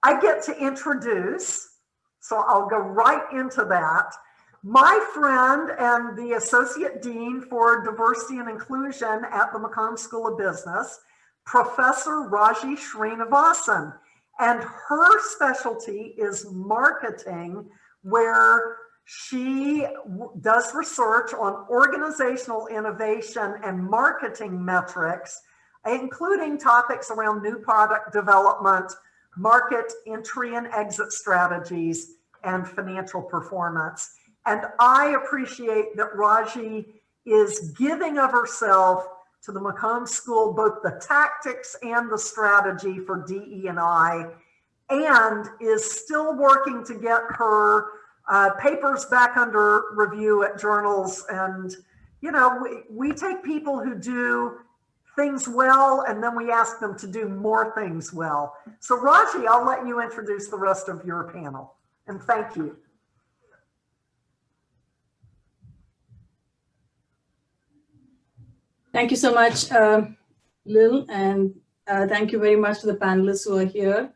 I get to introduce, so I'll go right into that, my friend and the Associate Dean for Diversity and Inclusion at the McCombs School of Business, Professor Raji Srinivasan. And her specialty is marketing, where she does research on organizational innovation and marketing metrics, including topics around new product development, market entry and exit strategies, and financial performance. And I appreciate that Raji is giving of herself to the McCombs School, both the tactics and the strategy for DE&I, and is still working to get her papers back under review at journals. And, you know, we take people who do things well, and then we ask them to do more things well. So Raji, I'll let you introduce the rest of your panel, and thank you. Thank you so much, Lynn, and thank you very much to the panelists who are here.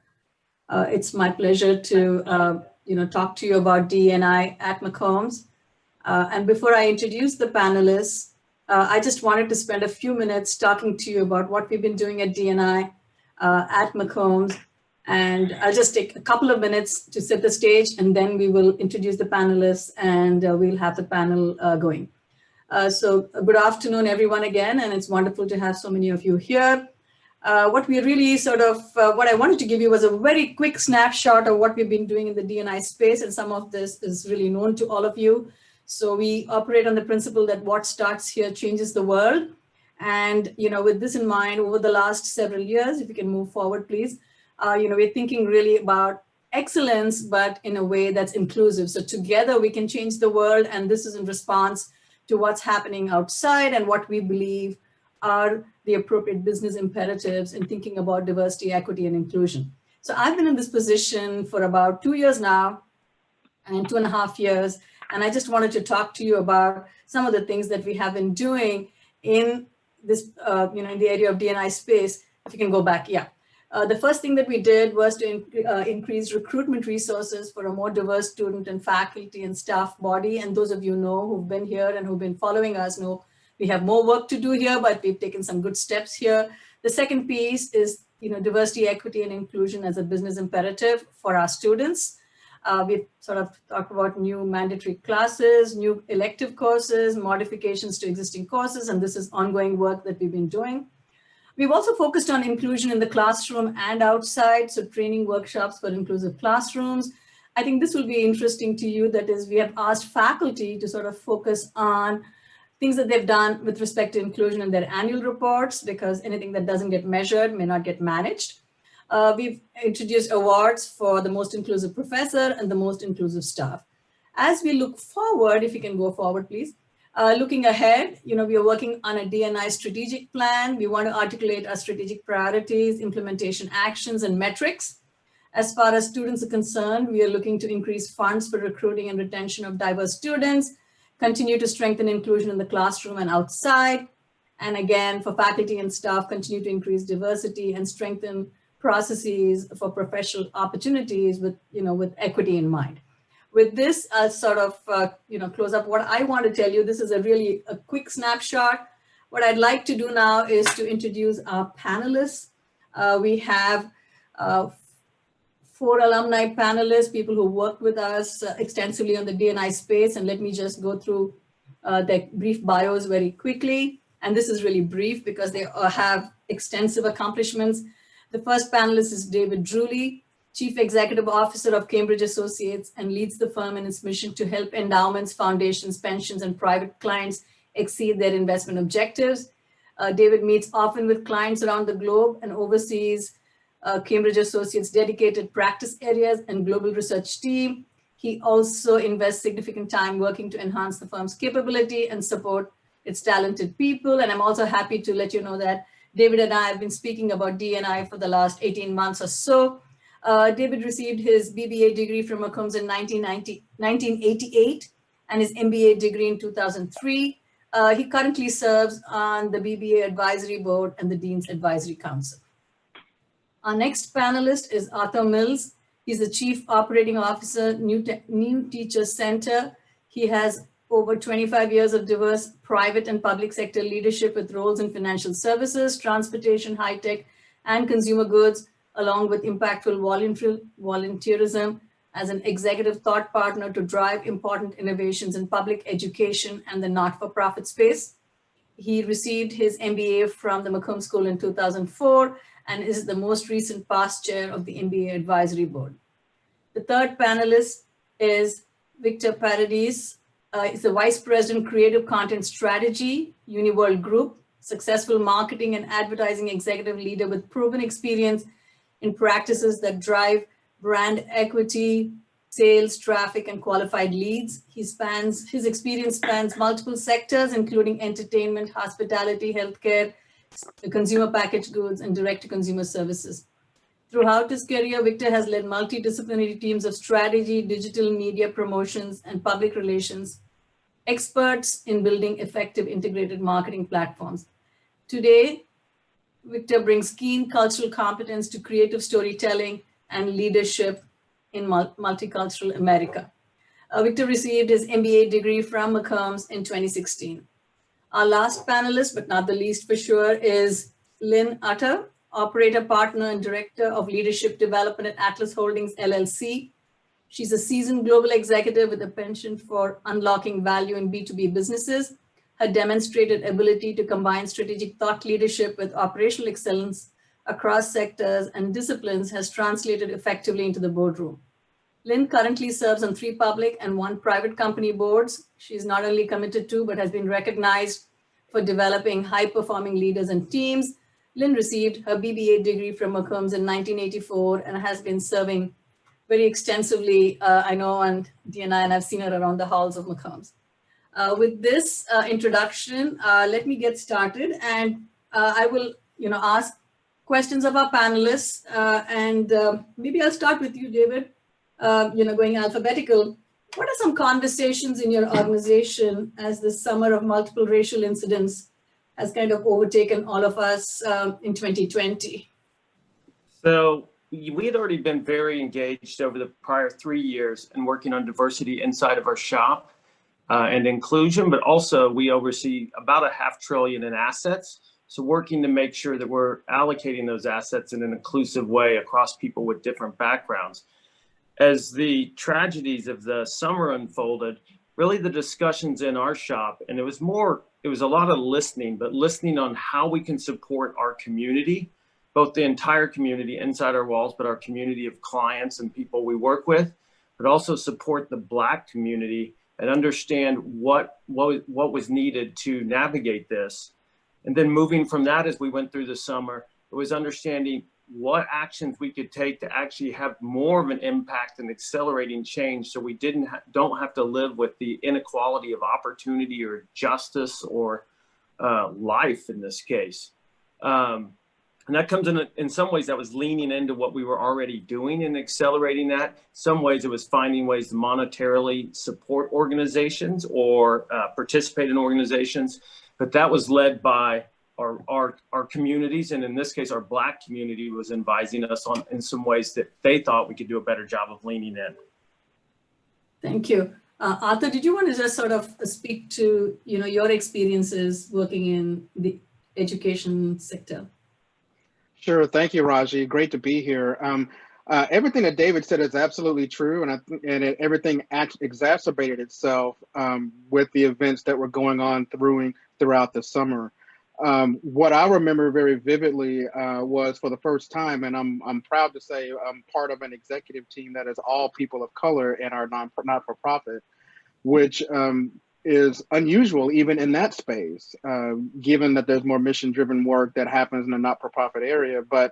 It's my pleasure to talk to you about D&I at McCombs. And before I introduce the panelists, I just wanted to spend a few minutes talking to you about what we've been doing at D&I at McCombs. And I'll just take a couple of minutes to set the stage, and then we will introduce the panelists, and we'll have the panel going. So good afternoon, everyone, again, and it's wonderful to have so many of you here. What we really what I wanted to give you was a very quick snapshot of what we've been doing in the D&I space, and some of this is really known to all of you. So we operate on the principle that what starts here changes the world. And, with this in mind, over the last several years, if you can move forward, please, we're thinking really about excellence, but in a way that's inclusive. So together we can change the world, and this is in response to what's happening outside and what we believe are the appropriate business imperatives in thinking about diversity, equity, and inclusion. So I've been in this position for about 2 years now, and 2.5 years. And I just wanted to talk to you about some of the things that we have been doing in this, in the area of D&I space. If you can go back, yeah. The first thing that we did was to increase recruitment resources for a more diverse student and faculty and staff body. And those of you know who've been here and who've been following us know we have more work to do here, but we've taken some good steps here. The second piece is, diversity, equity, and inclusion as a business imperative for our students. We've sort of talked about new mandatory classes, new elective courses, modifications to existing courses, and this is ongoing work that we've been doing. We've also focused on inclusion in the classroom and outside, so training workshops for inclusive classrooms. I think this will be interesting to you. That is, we have asked faculty to sort of focus on things that they've done with respect to inclusion in their annual reports, because anything that doesn't get measured may not get managed. We've introduced awards for the most inclusive professor and the most inclusive staff. As we look forward, if you can go forward, please. Looking ahead, we are working on a D&I strategic plan. We want to articulate our strategic priorities, implementation actions, and metrics. As far as students are concerned, we are looking to increase funds for recruiting and retention of diverse students, continue to strengthen inclusion in the classroom and outside. And again, for faculty and staff, continue to increase diversity and strengthen processes for professional opportunities with equity in mind. With this, I'll sort of, close up what I want to tell you. This is a quick snapshot. What I'd like to do now is to introduce our panelists. We have 4 alumni panelists, people who worked with us extensively on the D&I space. And let me just go through their brief bios very quickly. And this is really brief because they have extensive accomplishments. The first panelist is David Druley, Chief Executive Officer of Cambridge Associates, and leads the firm in its mission to help endowments, foundations, pensions, and private clients exceed their investment objectives. David meets often with clients around the globe and oversees Cambridge Associates' dedicated practice areas and global research team. He also invests significant time working to enhance the firm's capability and support its talented people. And I'm also happy to let you know that David and I have been speaking about D&I for the last 18 months or so. David received his BBA degree from McCombs in 1988 and his MBA degree in 2003. He currently serves on the BBA Advisory Board and the Dean's Advisory Council. Our next panelist is Arthur Mills. He's the Chief Operating Officer, New Teacher Center. He has over 25 years of diverse private and public sector leadership with roles in financial services, transportation, high tech, and consumer goods, along with impactful volunteerism as an executive thought partner to drive important innovations in public education and the not-for-profit space. He received his MBA from the McCombs School in 2004 and is the most recent past chair of the MBA Advisory Board. The third panelist is Victor Paredes. He's the Vice President, Creative Content Strategy, Uniworld Group, successful marketing and advertising executive leader with proven experience in practices that drive brand equity, sales, traffic, and qualified leads. His experience spans multiple sectors, including entertainment, hospitality, healthcare, consumer packaged goods, and direct-to-consumer services. Throughout his career, Victor has led multidisciplinary teams of strategy, digital media promotions, and public relations, experts in building effective integrated marketing platforms. Today, Victor brings keen cultural competence to creative storytelling and leadership in multicultural America. Victor received his MBA degree from McCombs in 2016. Our last panelist, but not the least for sure, is Lynn Utter, Operator Partner and Director of Leadership Development at Atlas Holdings, LLC. She's a seasoned global executive with a penchant for unlocking value in B2B businesses. Her demonstrated ability to combine strategic thought leadership with operational excellence across sectors and disciplines has translated effectively into the boardroom. Lynn currently serves on 3 public and 1 private company boards. She's not only committed to, but has been recognized for developing high-performing leaders and teams. Lynn received her BBA degree from McCombs in 1984 and has been serving very extensively, I know, and D&I, and I've seen her around the halls of McCombs. With this introduction, let me get started, and I will, ask questions of our panelists, and maybe I'll start with you, David. Going alphabetical. What are some conversations in your organization as the summer of multiple racial incidents has kind of overtaken all of us in 2020? So we had already been very engaged over the prior 3 years in working on diversity inside of our shop and inclusion, but also we oversee about $500 billion in assets. So working to make sure that we're allocating those assets in an inclusive way across people with different backgrounds. As the tragedies of the summer unfolded, really the discussions in our shop, and it was a lot of listening, but listening on how we can support our community, both the entire community inside our walls, but our community of clients and people we work with, but also support the Black community and understand what was needed to navigate this. And then moving from that as we went through the summer, it was understanding what actions we could take to actually have more of an impact and accelerating change, so we don't have to live with the inequality of opportunity or justice or life in this case. And that comes in some ways that was leaning into what we were already doing and accelerating that. Some ways it was finding ways to monetarily support organizations or participate in organizations, but that was led by our communities, and in this case, our Black community was advising us on in some ways that they thought we could do a better job of leaning in. Thank you. Arthur, did you want to just sort of speak to your experiences working in the education sector? Sure. Thank you, Raji. Great to be here. Everything that David said is absolutely true, and everything exacerbated itself with the events that were going on throughout the summer. What I remember very vividly was, for the first time, and I'm proud to say I'm part of an executive team that is all people of color in our not-for-profit, which is unusual even in that space, given that there's more mission-driven work that happens in the not-for-profit area. But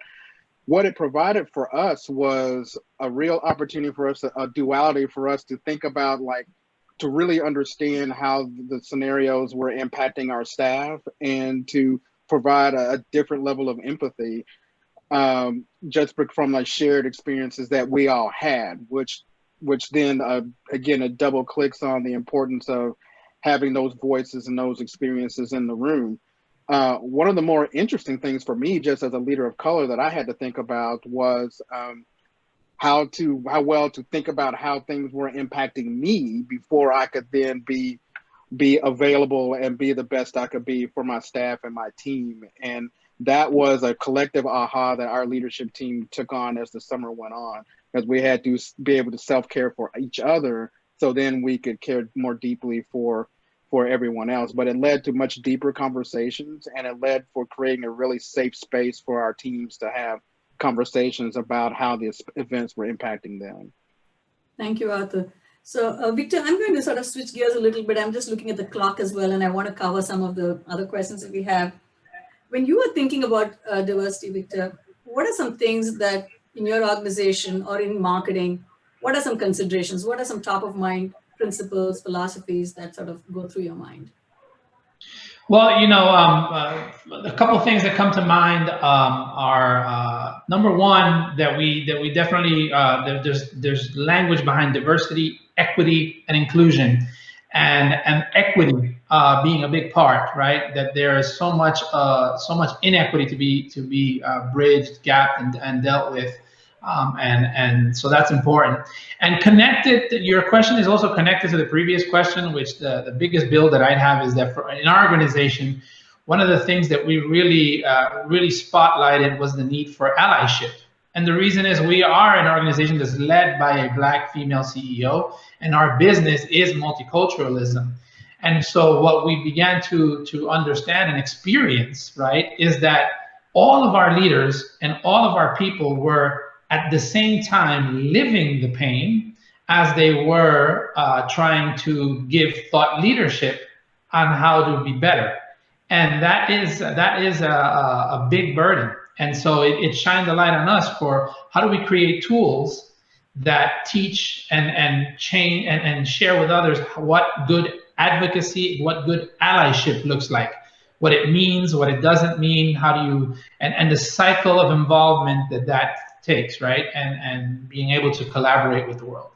what it provided for us was a real opportunity for us, a duality for us to think about, to really understand how the scenarios were impacting our staff and to provide a different level of empathy, just from shared experiences that we all had, which then, again, it double clicks on the importance of having those voices and those experiences in the room. one of the more interesting things for me, just as a leader of color, that I had to think about was how well to think about how things were impacting me before I could then be available and be the best I could be for my staff and my team. And that was a collective aha that our leadership team took on as the summer went on, because we had to be able to self-care for each other, so then we could care more deeply for everyone else. But it led to much deeper conversations, and it led for creating a really safe space for our teams to have conversations about how these events were impacting them. Thank you, Arthur. So Victor, I'm going to sort of switch gears a little bit. I'm just looking at the clock as well, and I want to cover some of the other questions that we have. When you are thinking about diversity, Victor, what are some things that in your organization or in marketing, what are some considerations? What are some top of mind principles, philosophies that sort of go through your mind? Well, a couple of things that come to mind are number one, that we definitely there's language behind diversity, equity, and inclusion, and equity being a big part, right? That there is so much inequity to be bridged, gapped, and dealt with. And so that's important. And connected, your question is also connected to the previous question, which the biggest build that I'd have is that in our organization, one of the things that we really spotlighted was the need for allyship. And the reason is we are an organization that's led by a Black female CEO, and our business is multiculturalism. And so what we began to understand and experience, right, is that all of our leaders and all of our people were at the same time living the pain as they were trying to give thought leadership on how to be better. And that is a big burden. And so it shined a light on us for how do we create tools that teach and change and share with others what good advocacy, what good allyship looks like, what it means, what it doesn't mean, how do you, and the cycle of involvement that takes, right? And being able to collaborate with the world.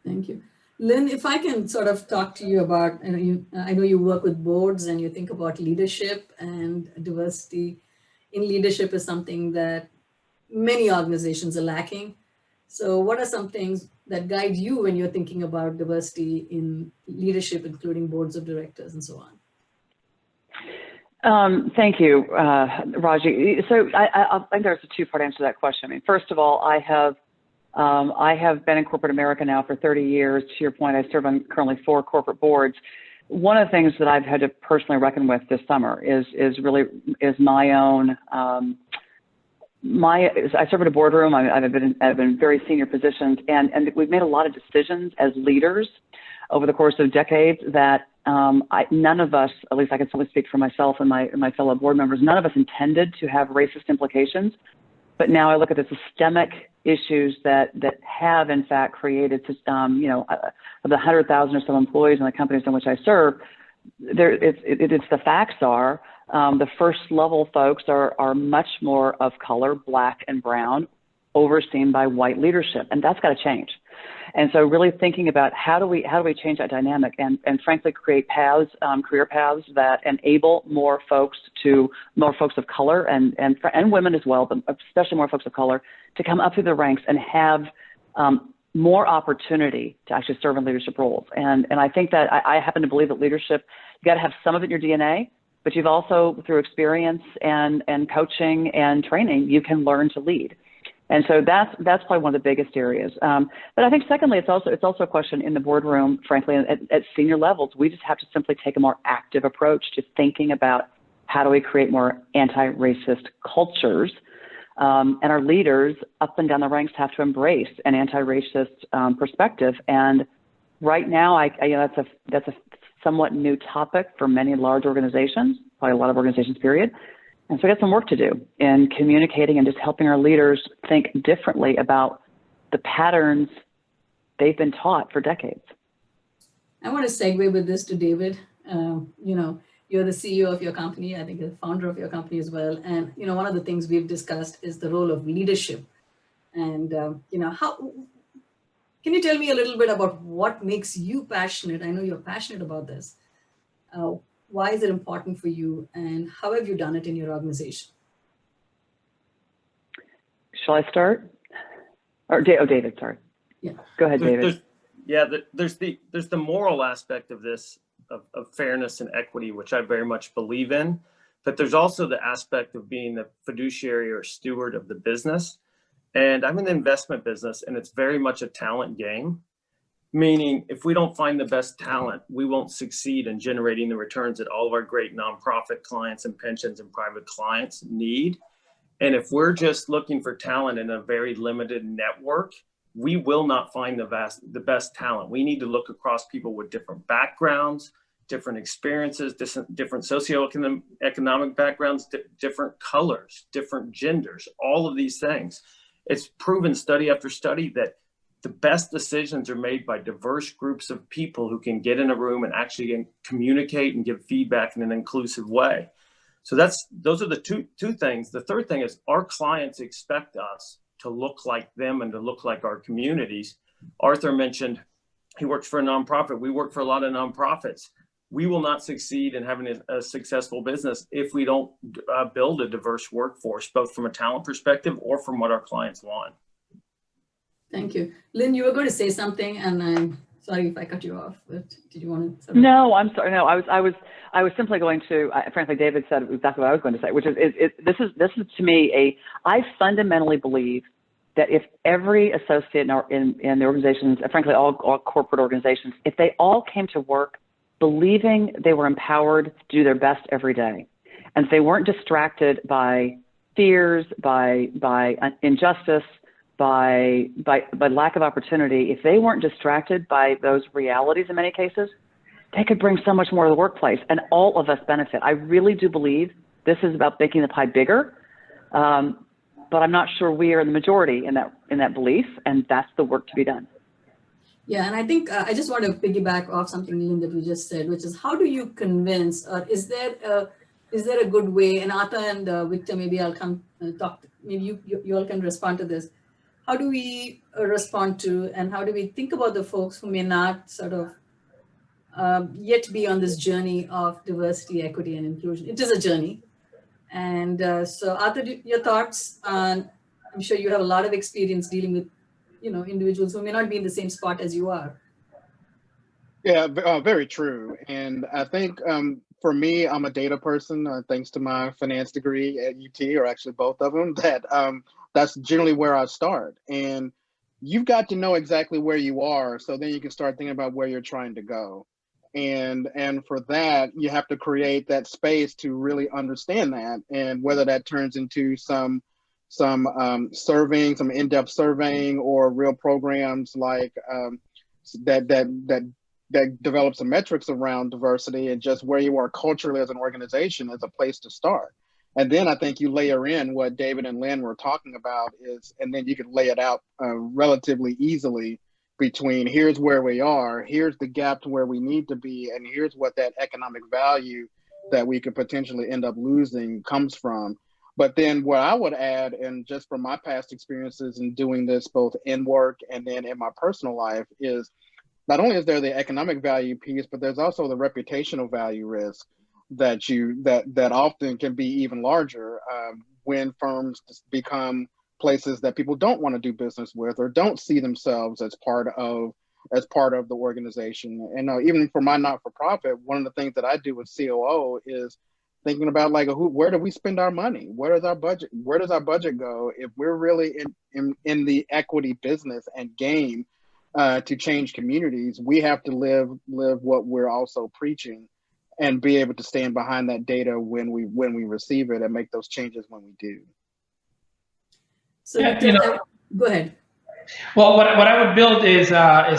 Thank you. Lynn, if I can sort of talk to you about, I know you work with boards and you think about leadership, and diversity in leadership is something that many organizations are lacking. So what are some things that guide you when you're thinking about diversity in leadership, including boards of directors and so on? Thank you, Raji. So I think there's a two-part answer to that question. I mean, first of all, I have been in corporate America now for 30 years. To your point, I serve on currently 4 corporate boards. One of the things that I've had to personally reckon with this summer is my own. I serve in a boardroom. I've been in very senior positions, and we've made a lot of decisions as leaders over the course of decades that none of us, at least I can certainly speak for myself and my fellow board members, none of us intended to have racist implications. But now I look at the systemic issues that have in fact created, of the 100,000 or so employees in the companies in which I serve, it's the facts are, the first level folks are much more of color, Black and brown, overseen by white leadership, and that's got to change. And so really thinking about how do we change that dynamic and frankly create paths, career paths that enable more folks of color and women as well, but especially more folks of color to come up through the ranks and have more opportunity to actually serve in leadership roles. And I think that I happen to believe that leadership, you got to have some of it in your DNA, but you've also, through experience and coaching and training, you can learn to lead. And so that's probably one of the biggest areas. But I think secondly, it's also a question in the boardroom, frankly, at senior levels. We just have to simply take a more active approach to thinking about how do we create more anti-racist cultures. And our leaders up and down the ranks have to embrace an anti-racist perspective. And right now, that's a somewhat new topic for many large organizations, probably a lot of organizations, period. And so we got some work to do in communicating and just helping our leaders think differently about the patterns they've been taught for decades. I want to segue with this to David. You're the CEO of your company, I think the founder of your company as well. And, one of the things we've discussed is the role of leadership. And, can you tell me a little bit about what makes you passionate? I know you're passionate about this. why is it important for you, and how have you done it in your organization? Shall I start? Or David, sorry. Yeah. Go ahead, David. There's the moral aspect of this, of fairness and equity, which I very much believe in. But there's also the aspect of being the fiduciary or steward of the business. And I'm in the investment business, and it's very much a talent game. Meaning, if we don't find the best talent, we won't succeed in generating the returns that all of our great nonprofit clients and pensions and private clients need. And if we're just looking for talent in a very limited network, we will not find the best talent. We need to look across people with different backgrounds, different experiences, different socioeconomic backgrounds, different colors, different genders, all of these things. It's proven study after study that the best decisions are made by diverse groups of people who can get in a room and actually communicate and give feedback in an inclusive way. So those are the two things. The third thing is our clients expect us to look like them and to look like our communities. Arthur mentioned he works for a nonprofit. We work for a lot of nonprofits. We will not succeed in having a successful business if we don't build a diverse workforce, both from a talent perspective or from what our clients want. Thank you. Lynn, you were going to say something, and I'm sorry if I cut you off, but did you want to? No, I'm sorry. No, I was simply going to, frankly, David said exactly what I was going to say, which is this is to me I fundamentally believe that if every associate in the organizations, frankly, all corporate organizations, if they all came to work believing they were empowered to do their best every day, and if they weren't distracted by fears, by injustice, by lack of opportunity, if they weren't distracted by those realities in many cases, they could bring so much more to the workplace, and all of us benefit. I really do believe this is about making the pie bigger, but I'm not sure we are in the majority in that belief, and that's the work to be done. Yeah, and I think I just want to piggyback off something, Lynn, that you just said, which is how do you convince, or is there a good way, and Arthur and Victor, maybe I'll come talk, maybe you all can respond to this. How do we respond to, and how do we think about the folks who may not sort of yet be on this journey of diversity, equity, and inclusion? It is a journey. And so Arthur, your thoughts on, I'm sure you have a lot of experience dealing with, individuals who may not be in the same spot as you are. Yeah, very true. And I think for me, I'm a data person, thanks to my finance degree at UT, or actually both of them, that's generally where I start. And you've got to know exactly where you are, so then you can start thinking about where you're trying to go. And for that, you have to create that space to really understand that, and whether that turns into some surveying, some in-depth surveying, or real programs like that develop some metrics around diversity, and just where you are culturally as an organization is a place to start. And then I think you layer in what David and Lynn were talking about and then you can lay it out relatively easily between here's where we are, here's the gap to where we need to be, and here's what that economic value that we could potentially end up losing comes from. But then what I would add, and just from my past experiences in doing this both in work and then in my personal life, is not only is there the economic value piece, but there's also the reputational value risk that often can be even larger when firms become places that people don't want to do business with, or don't see themselves as part of the organization. And even for my not-for-profit, one of the things that I do with COO is thinking about where do we spend our money? Where does our budget go? If we're really in the equity business and game to change communities, we have to live what we're also preaching, and be able to stand behind that data when we receive it, and make those changes when we do. So go ahead. Well, what I would build is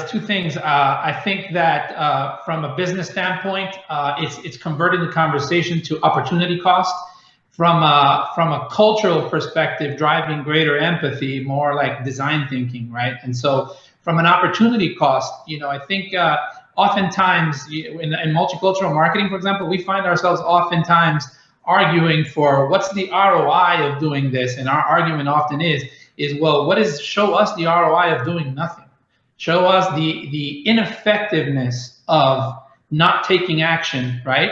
two things. I think that from a business standpoint, it's converting the conversation to opportunity cost. From a cultural perspective, driving greater empathy, more like design thinking, right? And so from an opportunity cost, I think oftentimes in multicultural marketing, for example, we find ourselves oftentimes arguing for what's the ROI of doing this, and our argument often is well, show us the ROI of doing nothing. Show us the ineffectiveness of not taking action, right,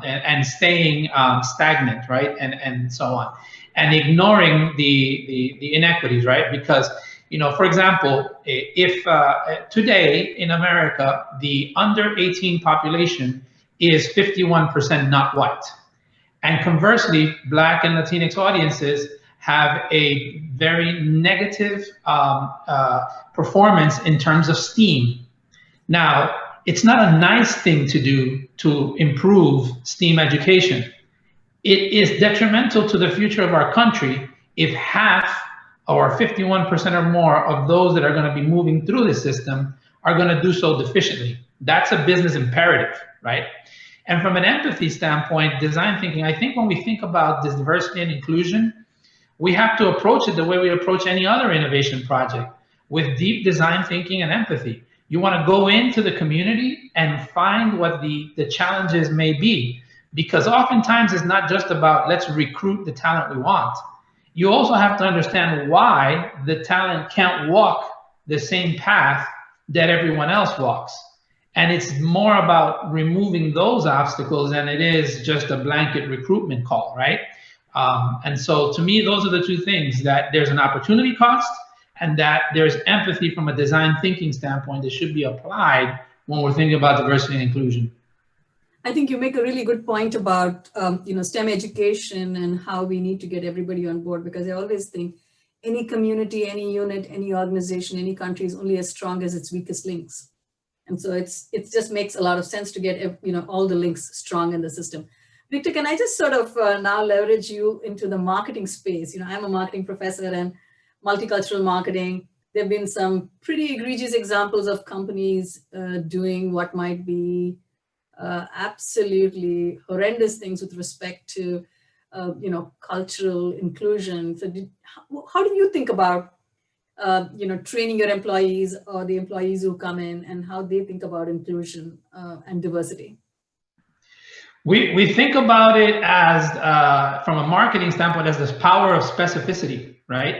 and staying stagnant, right, and so on, and ignoring the inequities, right? Because, you know, for example, if today in America the under 18 population is 51% not white, and conversely, Black and Latinx audiences have a very negative performance in terms of STEAM. Now, it's not a nice thing to do to improve STEAM education. It is detrimental to the future of our country if half or 51% or more of those that are going to be moving through the system are going to do so deficiently. That's a business imperative, right? And from an empathy standpoint, design thinking, I think when we think about this diversity and inclusion, we have to approach it the way we approach any other innovation project, with deep design thinking and empathy. You want to go into the community and find what the challenges may be, because oftentimes it's not just about let's recruit the talent we want. You also have to understand why the talent can't walk the same path that everyone else walks. And it's more about removing those obstacles than it is just a blanket recruitment call, right? And so to me, those are the two things, that there's an opportunity cost and that there's empathy from a design thinking standpoint that should be applied when we're thinking about diversity and inclusion. I think you make a really good point about STEM education and how we need to get everybody on board, because I always think any community, any unit, any organization, any country is only as strong as its weakest links. And so it just makes a lot of sense to get all the links strong in the system. Victor, can I just sort of now leverage you into the marketing space? I'm a marketing professor and multicultural marketing. There have been some pretty egregious examples of companies doing what might be absolutely horrendous things with respect to cultural inclusion. So how do you think about training your employees or the employees who come in, and how they think about inclusion and diversity? We think about it as, from a marketing standpoint, as this power of specificity, right?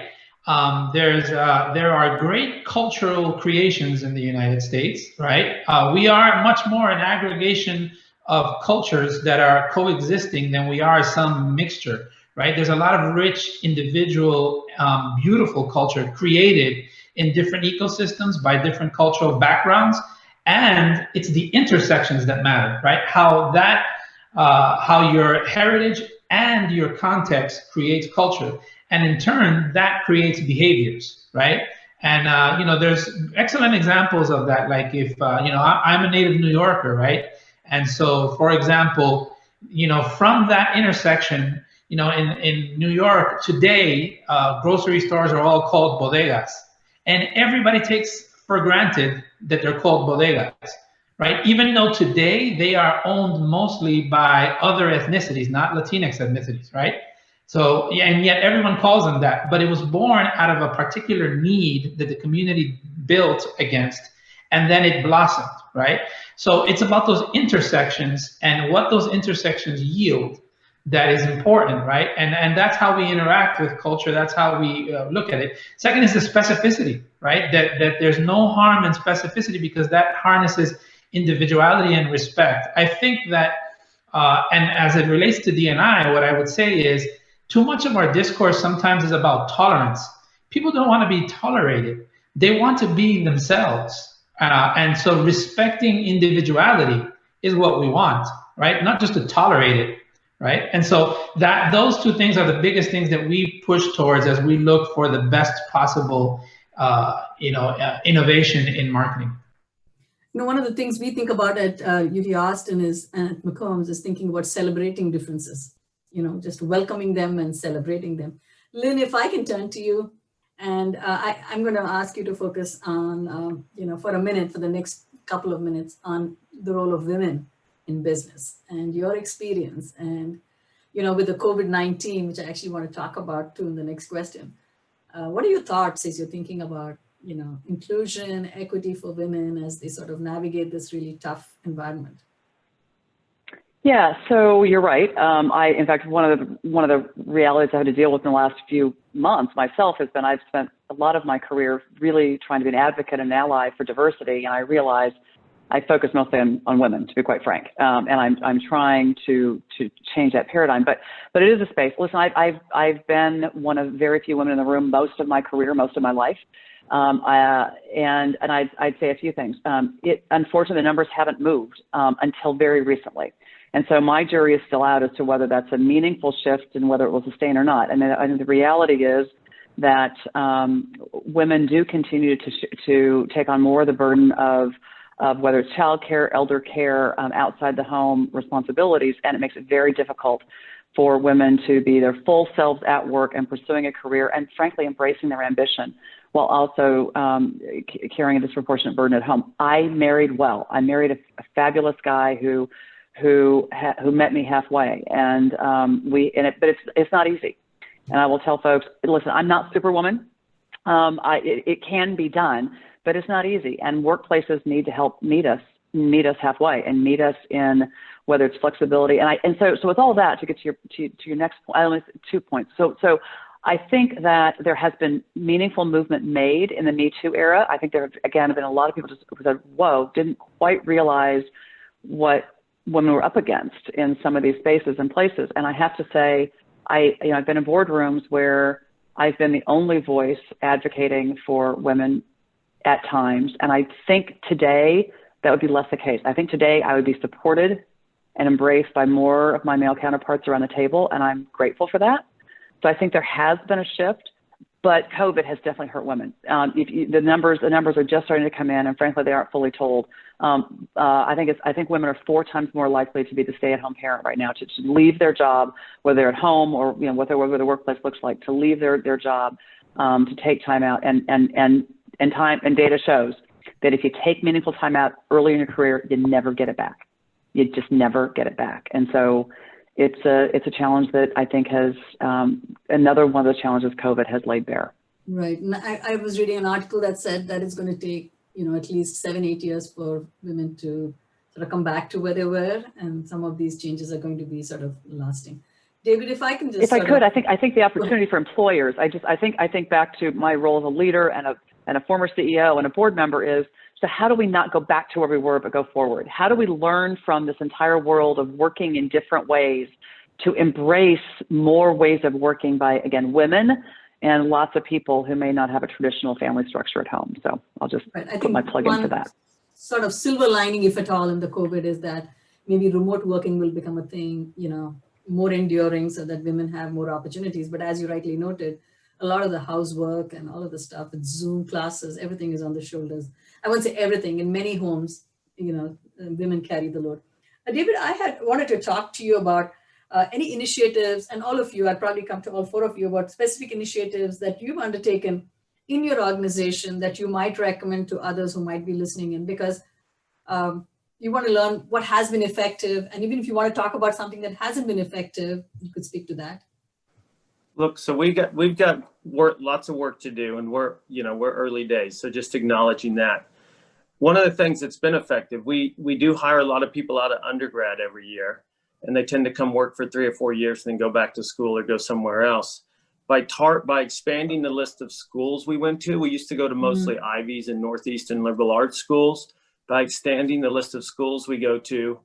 There are great cultural creations in the United States, right? We are much more an aggregation of cultures that are coexisting than we are some mixture, right? There's a lot of rich, individual, beautiful culture created in different ecosystems by different cultural backgrounds, and it's the intersections that matter, right? How your heritage and your context creates culture, and in turn that creates behaviors, right? And there's excellent examples of that. Like if I'm a native New Yorker, right? And so, for example, from that intersection, in New York today, grocery stores are all called bodegas, and everybody takes for granted that they're called bodegas, right? Even though today they are owned mostly by other ethnicities, not Latinx ethnicities, right? So, and yet everyone calls them that, but it was born out of a particular need that the community built against, and then it blossomed, right? So it's about those intersections and what those intersections yield that is important, right? And that's how we interact with culture. That's how we look at it. Second is the specificity, right? That there's no harm in specificity, because that harnesses individuality and respect. I think that, and as it relates to D&I, what I would say is too much of our discourse sometimes is about tolerance. People don't want to be tolerated. They want to be themselves. And so respecting individuality is what we want, right? Not just to tolerate it, right? And so those two things are the biggest things that we push towards as we look for the best possible, innovation in marketing. One of the things we think about at UT Austin and at McCombs is thinking about celebrating differences, just welcoming them and celebrating them. Lynn, if I can turn to you, and I'm going to ask you to focus on, for a minute, for the next couple of minutes, on the role of women in business and your experience. And, with the COVID-19, which I actually want to talk about too in the next question. What are your thoughts as you're thinking about inclusion, equity for women as they sort of navigate this really tough environment? Yeah, so you're right. In fact, one of the realities I had to deal with in the last few months myself has been I've spent a lot of my career really trying to be an advocate and an ally for diversity, and I realized I focus mostly on women, to be quite frank, and I'm trying to change that paradigm. But it is a space. Listen, I've been one of very few women in the room most of my career, most of my life, and I'd say a few things. Unfortunately, the numbers haven't moved until very recently, and so my jury is still out as to whether that's a meaningful shift and whether it will sustain or not. And the reality is that women do continue to take on more of the burden of whether it's childcare, elder care, outside the home responsibilities, and it makes it very difficult for women to be their full selves at work and pursuing a career and frankly embracing their ambition while also carrying a disproportionate burden at home. I married well. I married a fabulous guy who met me halfway, and but it's not easy. And I will tell folks, listen, I'm not Superwoman. It can be done, but it's not easy. And workplaces need to help meet us halfway and meet us in whether it's flexibility. And so with all that, to get to your next point, I only have 2 points. So I think that there has been meaningful movement made in the Me Too era. I think there have, again, been a lot of people just who said, whoa, didn't quite realize what women were up against in some of these spaces and places. And I have to say, I've been in boardrooms where I've been the only voice advocating for women at times. And I think today that would be less the case. I think today I would be supported and embraced by more of my male counterparts around the table. And I'm grateful for that. So I think there has been a shift, but COVID has definitely hurt women. The numbers are just starting to come in, and frankly, they aren't fully told. I think women are 4 times more likely to be the stay-at-home parent right now, to leave their job, whether they're at home or whatever the workplace looks like, to leave their job, to take time out, and data shows that if you take meaningful time out early in your career, you never get it back. You just never get it back, and so. It's a challenge that I think has another one of the challenges COVID has laid bare. Right. And I was reading an article that said that it's going to take, at least 7-8 years for women to sort of come back to where they were. And some of these changes are going to be sort of lasting. David, if I can just I think the opportunity for employers, I think back to my role as a leader and a former CEO and a board member is, so how do we not go back to where we were, but go forward? How do we learn from this entire world of working in different ways to embrace more ways of working by, again, women and lots of people who may not have a traditional family structure at home? So I'll just put my plug in for that. Sort of silver lining, if at all, in the COVID is that maybe remote working will become a thing, more enduring so that women have more opportunities. But as you rightly noted, a lot of the housework and all of the stuff with Zoom classes, everything is on the shoulders. I won't say everything. In many homes, women carry the load. David, I had wanted to talk to you about any initiatives, and all of you, I'd probably come to all 4 of you, about specific initiatives that you've undertaken in your organization that you might recommend to others who might be listening in, because you want to learn what has been effective. And even if you want to talk about something that hasn't been effective, you could speak to that. Look, so we've got lots of work to do, and we're early days. So just acknowledging that. One of the things that's been effective, we do hire a lot of people out of undergrad every year, and they tend to come work for 3 or 4 years and then go back to school or go somewhere else. By expanding the list of schools we went to, we used to go to mostly Ivies and Northeastern liberal arts schools. By expanding the list of schools we go to,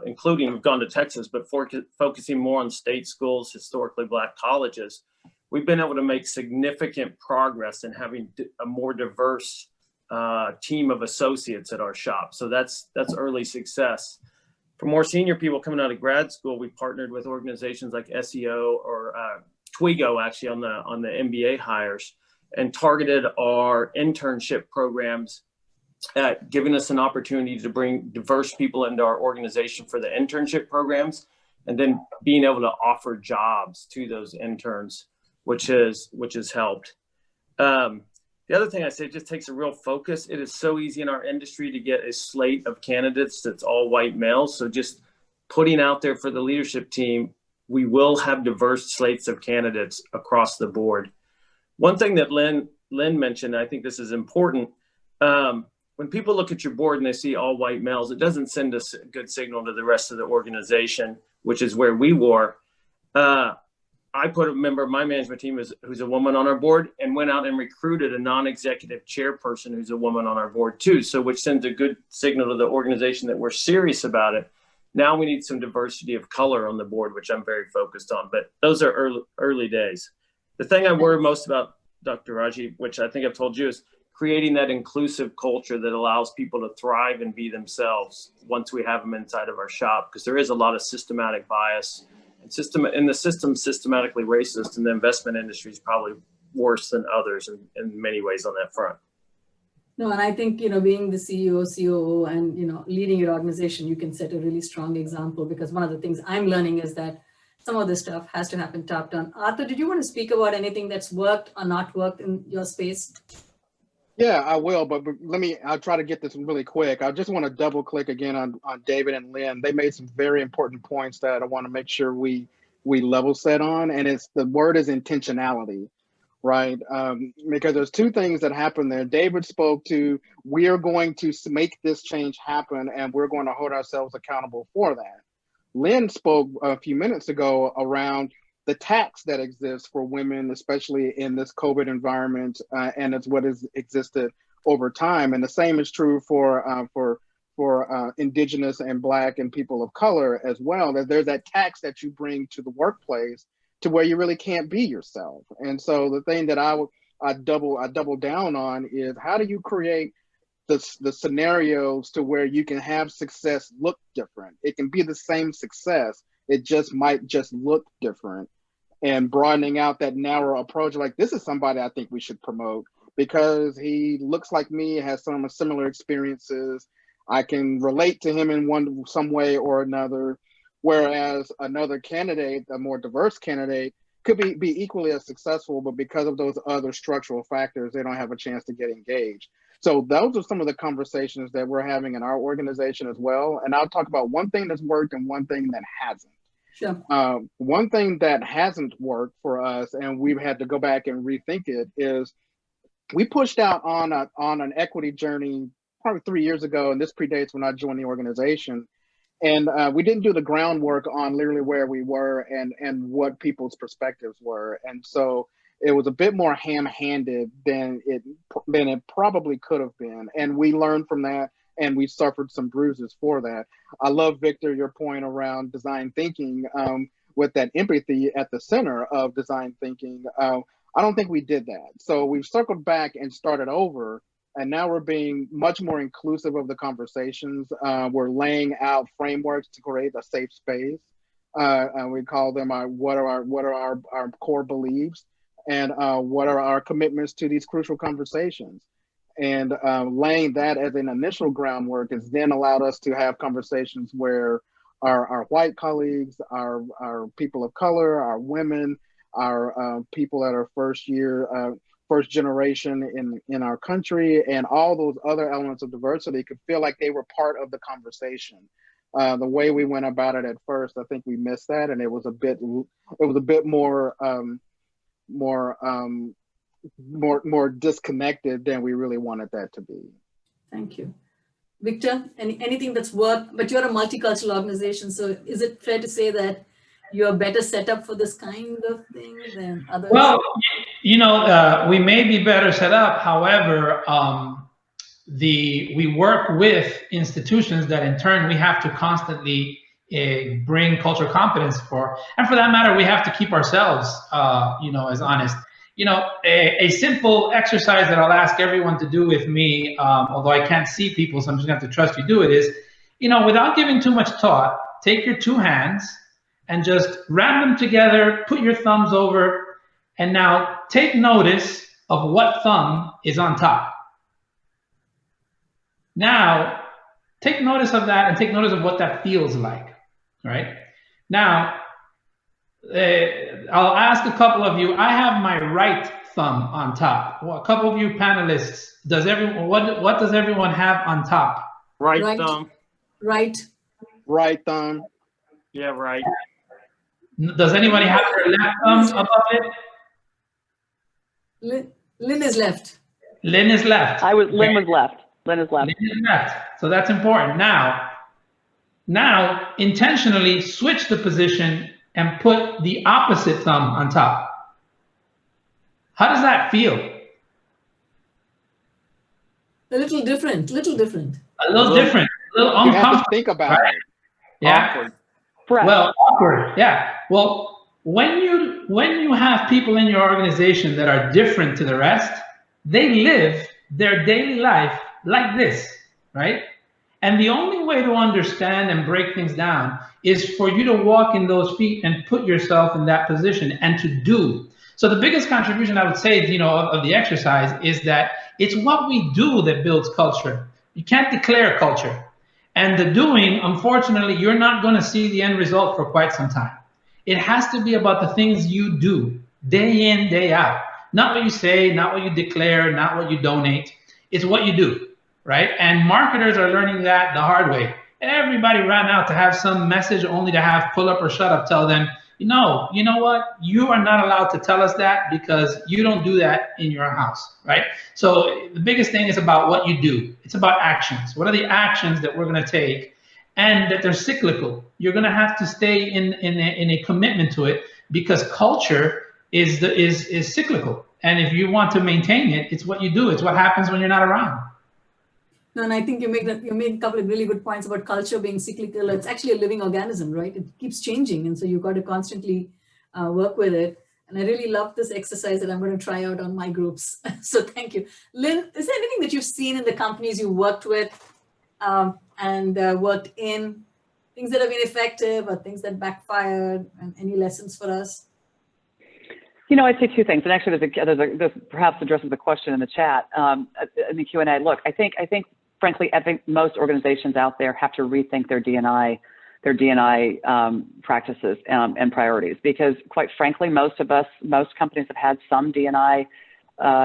including we've gone to Texas, but focusing more on state schools, historically Black colleges, we've been able to make significant progress in having a more diverse team of associates at our shop. So that's early success. For more senior people coming out of grad school, we partnered with organizations like SEO or Twigo, actually, on the MBA hires, and targeted our internship programs at giving us an opportunity to bring diverse people into our organization for the internship programs, and then being able to offer jobs to those interns, which has helped. The other thing I say, it just takes a real focus. It is so easy in our industry to get a slate of candidates that's all white males. So just putting out there for the leadership team, we will have diverse slates of candidates across the board. One thing that Lynn mentioned, I think this is important. When people look at your board and they see all white males, it doesn't send a good signal to the rest of the organization, which is where we were. I put a member of my management team who's a woman on our board, and went out and recruited a non-executive chairperson who's a woman on our board too. So which sends a good signal to the organization that we're serious about it. Now we need some diversity of color on the board, which I'm very focused on, but those are early days. The thing I worry most about, Dr. Raji, which I think I've told you, is creating that inclusive culture that allows people to thrive and be themselves once we have them inside of our shop, because there is a lot of systematic bias and the system systematically racist, and the investment industry is probably worse than others in many ways on that front. No, and I think, being the CEO, COO, and, leading your organization, you can set a really strong example, because one of the things I'm learning is that some of this stuff has to happen top down. Arthur, did you want to speak about anything that's worked or not worked in your space? Yeah, I will, but I'll try to get this really quick. I just want to double click again on David and Lynn. They made some very important points that I want to make sure we level set on, and the word is intentionality, right? Because there's two things that happen there. David spoke to, we are going to make this change happen, and we're going to hold ourselves accountable for that. Lynn spoke a few minutes ago around the tax that exists for women, especially in this COVID environment, and it's what has existed over time. And the same is true for Indigenous and Black and people of color as well. That there's that tax that you bring to the workplace to where you really can't be yourself. And so the thing that I double down on is, how do you create the scenarios to where you can have success look different? It can be the same success, it just might just look different. And broadening out that narrow approach, like, this is somebody I think we should promote because he looks like me, has some similar experiences. I can relate to him in some way or another. Whereas another candidate, a more diverse candidate, could be equally as successful, but because of those other structural factors, they don't have a chance to get engaged. So those are some of the conversations that we're having in our organization as well. And I'll talk about one thing that's worked and one thing that hasn't. Sure. One thing that hasn't worked for us, and we've had to go back and rethink it, is we pushed out on an equity journey probably 3 years ago, and this predates when I joined the organization. And we didn't do the groundwork on literally where we were and what people's perspectives were. And so it was a bit more ham-handed than it probably could have been. And we learned from that, and we suffered some bruises for that. I love, Victor, your point around design thinking, with that empathy at the center of design thinking. I don't think we did that. So we've circled back and started over, and now we're being much more inclusive of the conversations. We're laying out frameworks to create a safe space. We call them what are our core beliefs, and what are our commitments to these crucial conversations. And laying that as an initial groundwork has then allowed us to have conversations where our white colleagues, our people of color, our women, our people that are first generation in our country, and all those other elements of diversity could feel like they were part of the conversation. The way we went about it at first, I think we missed that, and it was a bit more disconnected than we really wanted that to be. Thank you. Victor, anything that's worked, but you're a multicultural organization, so is it fair to say that you're better set up for this kind of thing than others? Well, we may be better set up. However, we work with institutions that in turn we have to constantly bring cultural competence for, and for that matter, we have to keep ourselves, as honest. A simple exercise that I'll ask everyone to do with me, although I can't see people, so I'm just gonna have to trust you do it, is, without giving too much thought, take your two hands and just ram them together, put your thumbs over, and now take notice of what thumb is on top. Now, take notice of that and take notice of what that feels like, right? Now, I'll ask a couple of you. I have my right thumb on top. Well, a couple of you panelists, what does everyone have on top? Right thumb. Right thumb. Yeah, right. Does anybody have their left thumb above it? Lynn is left. Lynn is left. Lynn was left. Lynn is left. Lynn is left. So that's important. Now, intentionally switch the position and put the opposite thumb on top. How does that feel? A little different, little different. A little different, a little You uncomfortable. have to think about right? it. Yeah. Awkward. Fresh. Well, awkward. Yeah. Well, when you have people in your organization that are different to the rest, they live their daily life like this, right? And the only way to understand and break things down is for you to walk in those feet and put yourself in that position and to do. So the biggest contribution I would say, of the exercise is that it's what we do that builds culture. You can't declare culture. And the doing, unfortunately, you're not going to see the end result for quite some time. It has to be about the things you do day in, day out. Not what you say, not what you declare, not what you donate. It's what you do, right? And marketers are learning that the hard way. Everybody ran out to have some message only to have pull up or shut up tell them, you know what? You are not allowed to tell us that because you don't do that in your house, right? So the biggest thing is about what you do. It's about actions. What are the actions that we're going to take? And that they're cyclical. You're going to have to stay in a commitment to it because culture is cyclical. And if you want to maintain it, it's what you do. It's what happens when you're not around. No, and I think you made a couple of really good points about culture being cyclical. It's actually a living organism, right? It keeps changing. And so you've got to constantly work with it. And I really love this exercise that I'm going to try out on my groups. So thank you. Lynn, is there anything that you've seen in the companies you worked with and worked in, things that have been effective or things that backfired, and any lessons for us? I'd say two things, and actually there's perhaps addresses the question in the chat, in the Q&A. Look, I think frankly, most organizations out there have to rethink their D&I practices and priorities, because quite frankly, most companies have had some D&I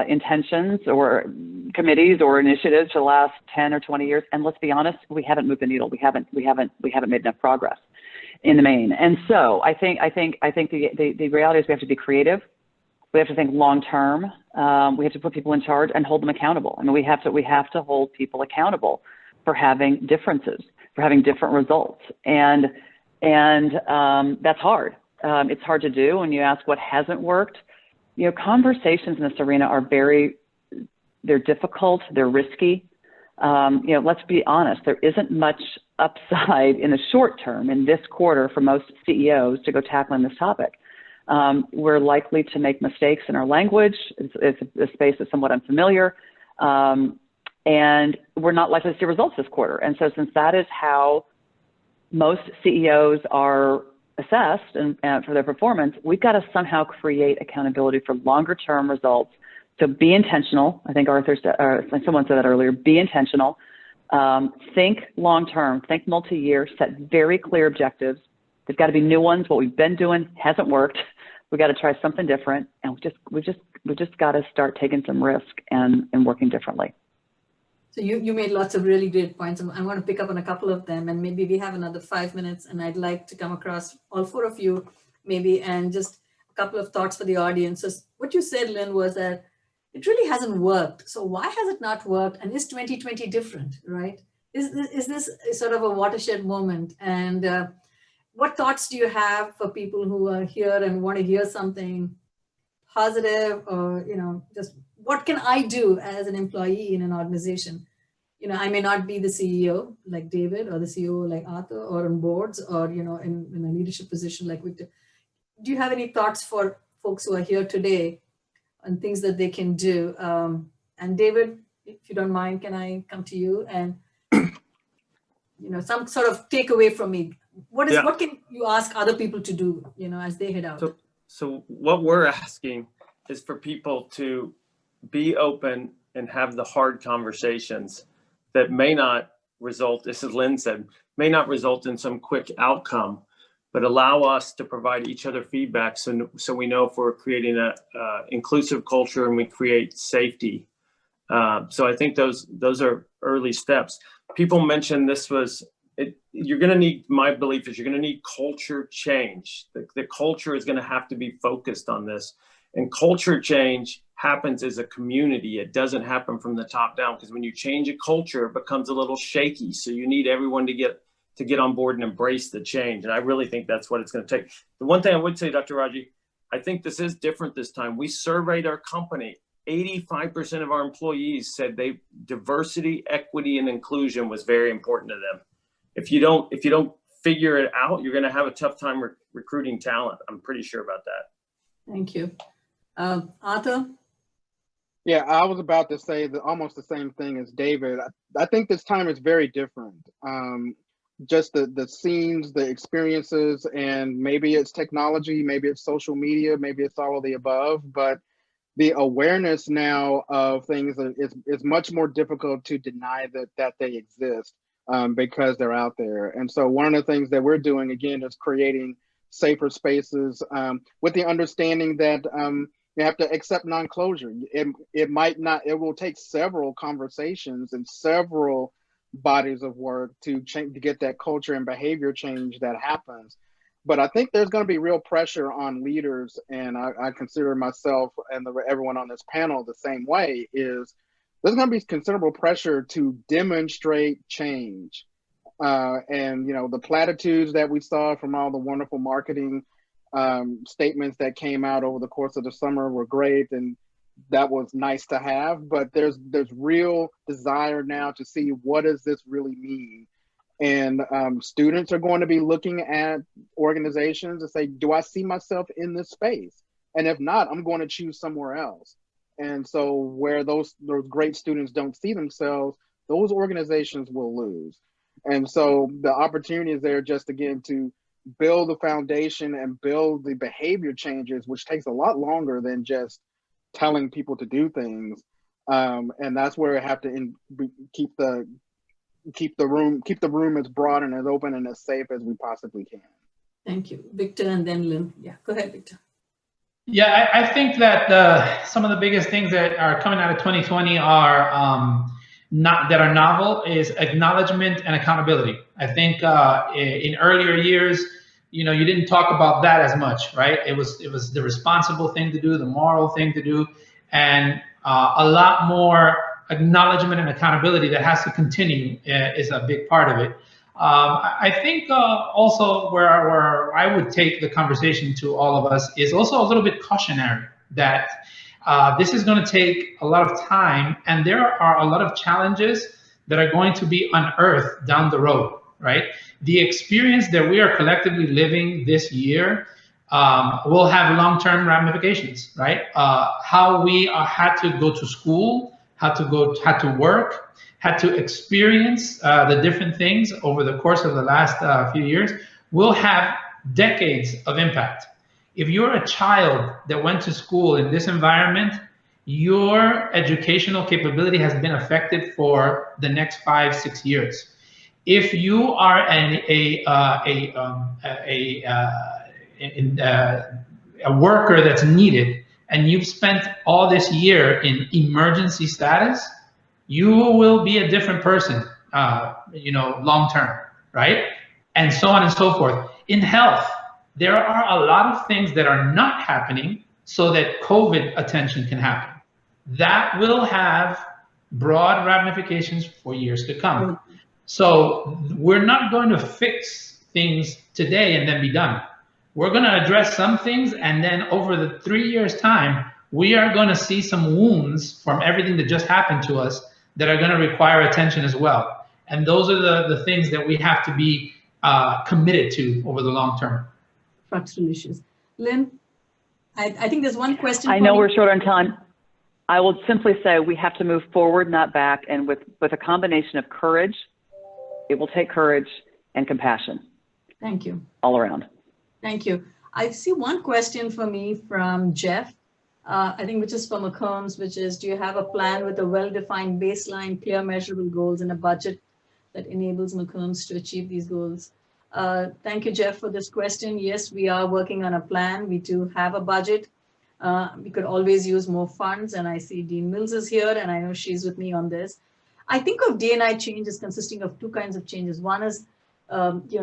intentions or committees or initiatives for the last 10 or 20 years, and let's be honest, we haven't moved the needle. We haven't made enough progress in the main. And so I think the reality is we have to be creative. We have to think long term. We have to put people in charge and hold them accountable. I mean, we have to hold people accountable for having differences, for having different results, and that's hard. It's hard to do when you ask what hasn't worked. Conversations in this arena they're difficult, they're risky. Let's be honest, there isn't much upside in the short term in this quarter for most CEOs to go tackling this topic. We're likely to make mistakes in our language. It's a space that's somewhat unfamiliar. And we're not likely to see results this quarter. And so since that is how most CEOs are assessed and for their performance, we've got to somehow create accountability for longer term results. So be intentional. I think someone said that earlier, be intentional. Think long term, think multi-year, set very clear objectives. There's got to be new ones. What we've been doing hasn't worked. We've got to try something different. And we just got to start taking some risk and working differently. So you made lots of really great points. I want to pick up on a couple of them, and maybe we have another 5 minutes, and I'd like to come across all four of you maybe, and just a couple of thoughts for the audience. So what you said, Lynn, was that it really hasn't worked. So why has it not worked? And is 2020 different, right? Is this sort of a watershed moment? And what thoughts do you have for people who are here and want to hear something positive, or, just what can I do as an employee in an organization? I may not be the CEO like David, or the CEO like Arthur, or on boards, or, in a leadership position like Victor. Do you have any thoughts for folks who are here today on things that they can do? And David, if you don't mind, can I come to you and, some sort of takeaway from me? What can you ask other people to do, as they head out? So what we're asking is for people to be open and have the hard conversations that may not result, as Lynn said, may not result in some quick outcome, but allow us to provide each other feedback so we know if we're creating a inclusive culture and we create safety. So I think those are early steps. People mentioned you're going to need, my belief is you're going to need culture change. The culture is going to have to be focused on this. And culture change happens as a community. It doesn't happen from the top down, because when you change a culture, it becomes a little shaky. So you need everyone to get to get on board and embrace the change. And I really think that's what it's going to take. The one thing I would say, Dr. Raji, I think this is different this time. We surveyed our company. 85% of our employees said diversity, equity, and inclusion was very important to them. If you don't figure it out, you're going to have a tough time recruiting talent. I'm pretty sure about that. Thank you. Arthur? Yeah, I was about to say almost the same thing as David. I think this time is very different. Just the scenes, the experiences, and maybe it's technology, maybe it's social media, maybe it's all of the above, but the awareness now of things is much more difficult to deny that they exist because they're out there. And so one of the things that we're doing, again, is creating safer spaces with the understanding that you have to accept non-closure. It will take several conversations and several bodies of work to get that culture and behavior change that happens. But I think there's going to be real pressure on leaders, and I consider myself and everyone on this panel the same way, is there's going to be considerable pressure to demonstrate change. And, the platitudes that we saw from all the wonderful marketing statements that came out over the course of the summer were great, and that was nice to have, but there's real desire now to see what does this really mean. And students are going to be looking at organizations and say, do I see myself in this space? And if not, I'm going to choose somewhere else. And so where those great students don't see themselves, those organizations will lose. And so the opportunity is there just, again, to build the foundation and build the behavior changes, which takes a lot longer than just telling people to do things. And that's where we have to keep the room as broad and as open and as safe as we possibly can. Thank you. Victor and then Lynn. Yeah, go ahead, Victor. Yeah, I think that some of the biggest things that are coming out of 2020 are novel is acknowledgement and accountability. I think in earlier years, you didn't talk about that as much, right? It was the responsible thing to do, the moral thing to do, and a lot more acknowledgement and accountability that has to continue is a big part of it. I think also where I would take the conversation to all of us is also a little bit cautionary that this is going to take a lot of time, and there are a lot of challenges that are going to be unearthed down the road, right? The experience that we are collectively living this year will have long-term ramifications, right? How we had to go to school, had to work, had to experience the different things over the course of the last few years will have decades of impact. If you're a child that went to school in this environment, your educational capability has been affected for the next 5-6 years. If you are a worker that's needed and you've spent all this year in emergency status, you will be a different person, long term, right? And so on and so forth. In health, there are a lot of things that are not happening so that COVID attention can happen. That will have broad ramifications for years to come. So we're not going to fix things today and then be done. We're going to address some things, and then over the 3 years' time, we are going to see some wounds from everything that just happened to us that are going to require attention as well. And those are the things that we have to be committed to over the long term. Structural issues. Lynn, I think there's one question. I know we're short on time. I will simply say we have to move forward, not back. And with a combination of courage, it will take courage and compassion. Thank you. All around. Thank you. I see one question for me from Jeff, I think, which is for McCombs, which is, do you have a plan with a well-defined baseline, clear measurable goals, and a budget that enables McCombs to achieve these goals? Thank you, Jeff, for this question. Yes, we are working on a plan. We do have a budget. We could always use more funds, and I see Dean Mills is here, and I know she's with me on this. I think of D&I change as consisting of two kinds of changes. One is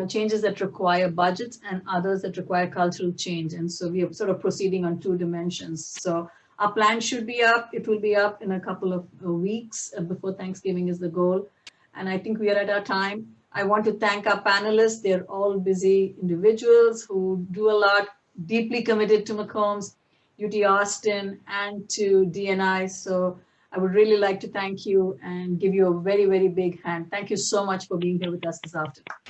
changes that require budgets, and others that require cultural change. And so we are sort of proceeding on two dimensions. So our plan should be up. It will be up in a couple of weeks. Before Thanksgiving is the goal. And I think we are at our time. I want to thank our panelists. They're all busy individuals who do a lot, deeply committed to McCombs, UT Austin, and to DNI. So I would really like to thank you and give you a very, very big hand. Thank you so much for being here with us this afternoon.